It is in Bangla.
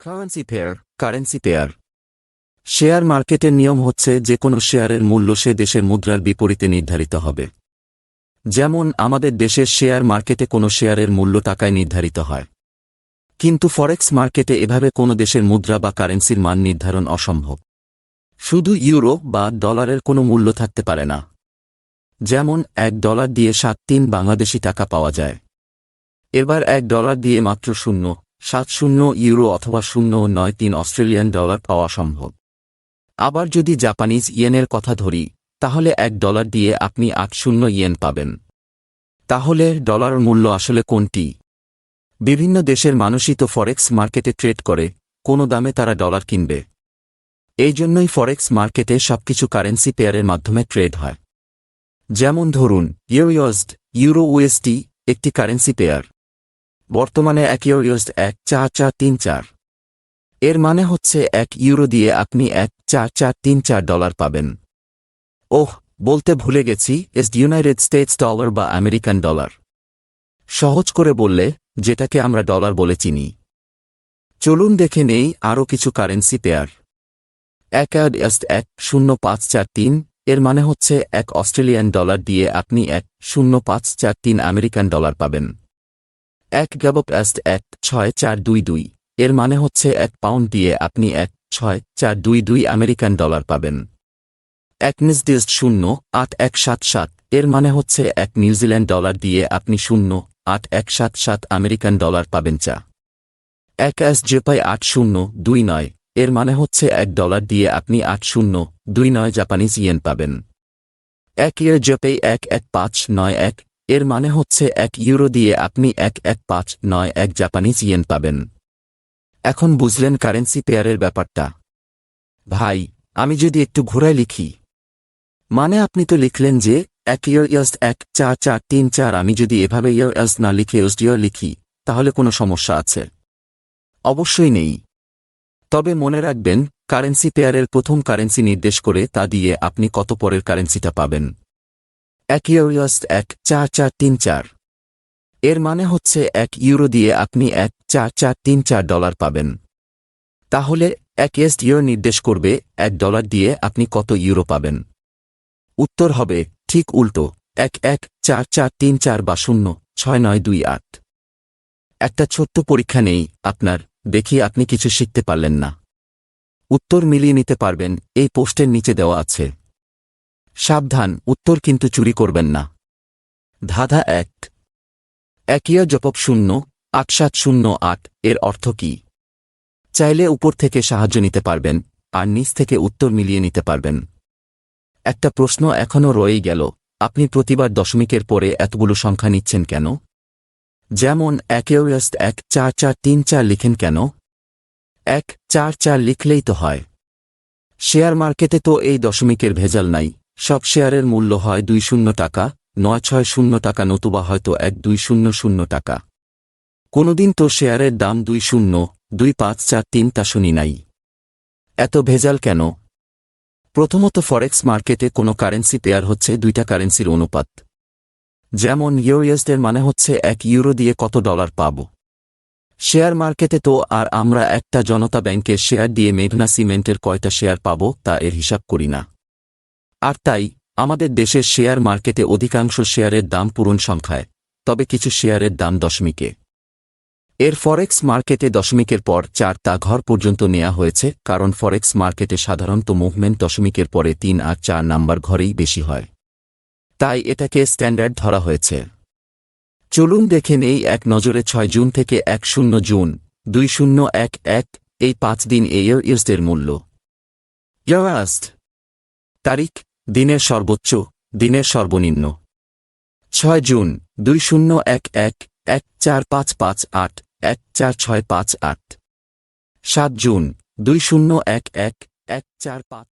Currency pair, currency pair. Share মার্কেটের নিয়ম হচ্ছে যে কোনো শেয়ারের মূল্য সে দেশের মুদ্রার বিপরীতে নির্ধারিত হবে। যেমন আমাদের দেশের শেয়ার মার্কেটে কোনো শেয়ারের মূল্য টাকায় নির্ধারিত হয়, কিন্তু ফরেক্স মার্কেটে এভাবে কোনো দেশের মুদ্রা বা কারেন্সির মান নির্ধারণ অসম্ভব। শুধু ইউরো বা ডলারের কোনো মূল্য থাকতে পারে না। যেমন $1 দিয়ে 73 বাংলাদেশি টাকা পাওয়া যায়। এবার $1 দিয়ে মাত্র 0.70 ইউরো অথবা 0.93 অস্ট্রেলিয়ান ডলার পাওয়া সম্ভব। আবার যদি জাপানিজ ইয়েনের কথা ধরি, তাহলে $1 দিয়ে আপনি 80 ইয়েন পাবেন। তাহলে ডলার মূল্য আসলে কোনটি? বিভিন্ন দেশের মানুষই তো ফরেক্স মার্কেটে ট্রেড করে, কোনো দামে তারা ডলার কিনবে। এই জন্যই ফরেক্স মার্কেটে সবকিছু কারেন্সি পেয়ারের মাধ্যমে ট্রেড হয়। যেমন ধরুন ইউরো ইউএসডি একটি কারেন্সি পেয়ার। বর্তমানে এক ইউরোস্ট 1.4434। এর মানে হচ্ছে 1 ইউরো দিয়ে আপনি 1.4434 ডলার পাবেন। বলতে ভুলে গেছি, ইউনাইটেড স্টেটস ডলার বা আমেরিকান ডলার। সহজ করে বললে, যেটাকে আমরা ডলার বলে চিনি। চলুন দেখে নেই আরও কিছু কারেন্সি পেয়ার। 1.0543 এর মানে হচ্ছে 1 অস্ট্রেলিয়ান ডলার দিয়ে আপনি 1.0543 আমেরিকান ডলার পাবেন। 1.6422 এর মানে হচ্ছে 1 পাউন্ড দিয়ে আপনি 1.6422 আমেরিকান ডলার পাবেন। 1.0877 এর মানে হচ্ছে 1 নিউজিল্যান্ড ডলার দিয়ে আপনি 0.8177 আমেরিকান ডলার পাবেন। 1.8029 এর মানে হচ্ছে $1 দিয়ে আপনি 8029 জাপানিজ ইয়েন পাবেন। 1.1591 এর মানে হচ্ছে 1 ইউরো দিয়ে আপনি 11591 জাপানিজ ইয়েন পাবেন। এখন বুঝলেন কারেন্সি পেয়ারের ব্যাপারটা? ভাই, আমি যদি একটু ঘোরায় লিখি, মানে আপনি তো লিখলেন যে 1.4434। আমি যদি এভাবে না লিখে লিখি, তাহলে কোনো সমস্যা আছে? অবশ্যই নেই। তবে মনে রাখবেন, কারেন্সি পেয়ারের প্রথম কারেন্সি নির্দেশ করে তা দিয়ে আপনি কত পরের কারেন্সিটা পাবেন। 1.4434 এর মানে হচ্ছে 1 ইউরো দিয়ে আপনি 1.4434 ডলার পাবেন। তাহলে 1 ইউরো নির্দেশ করবে $1 দিয়ে আপনি কত ইউরো পাবেন। উত্তর হবে ঠিক উল্টো, 1.4434 বা 0.6928। একটা ছোট্ট পরীক্ষা নেই আপনার, দেখি আপনি কিছু শিখতে পারলেন না। উত্তর মিলিয়ে নিতে পারবেন, এই পোস্টের নিচে দেওয়া আছে। সাবধান, উত্তর কিন্তু চুরি করবেন না। ধাঁধা 1। 1.8708 এর অর্থ কি? চাইলে উপর থেকে সাহায্য নিতে পারবেন, আর নিচ থেকে উত্তর মিলিয়ে নিতে পারবেন। একটা প্রশ্ন এখনও রয়েই গেল, আপনি প্রতিবার দশমিকের পরে এতগুলো সংখ্যা নিচ্ছেন কেন? যেমন 1.1434 লিখেন কেন? 144 লিখলেই তো হয়। শেয়ার মার্কেটে তো এই দশমিকের ভেজাল নাই, সব শেয়ারের মূল্য হয় 20 টাকা, 960 টাকা, নতুবা হয়তো 1200 টাকা। কোনোদিন তো শেয়ারের দাম 202543 তা শুনি নাই। এত ভেজাল কেন? প্রথমত, ফরেক্স মার্কেটে কোনো কারেন্সি পেয়ার হচ্ছে দুইটা কারেন্সির অনুপাত। যেমন ইউএসডি এর মানে হচ্ছে 1 ইউরো দিয়ে কত ডলার পাব। শেয়ার মার্কেটে তো আর আমরা একটা জনতা ব্যাংকের শেয়ার দিয়ে মেঘনা সিমেন্টের কয়টা শেয়ার পাব তা এর হিসাব করি না। আর তাই আমাদের দেশের শেয়ার মার্কেটে অধিকাংশ শেয়ারের দাম পূরণ সংখ্যায়, তবে কিছু শেয়ারের দাম দশমিকে। এর ফরেক্স মার্কেটে দশমিকের পর 4 তা ঘর পর্যন্ত নেওয়া হয়েছে, কারণ ফরেক্স মার্কেটে সাধারণত মুভমেন্ট দশমিকের পরে 3 আর 4 নাম্বার ঘরেই বেশি হয়, তাই এটাকে স্ট্যান্ডার্ড ধরা হয়েছে। চলুন দেখে নেই এক নজরে 6 জুন থেকে 10 জুন 2011 এই 5 দিন ইউএসডির মূল্য। তারিখ, দিনের সর্বোচ্চ, দিনের সর্বনিম্ন। 6 জুন 2011 14558 14658। 7 জুন 2011 145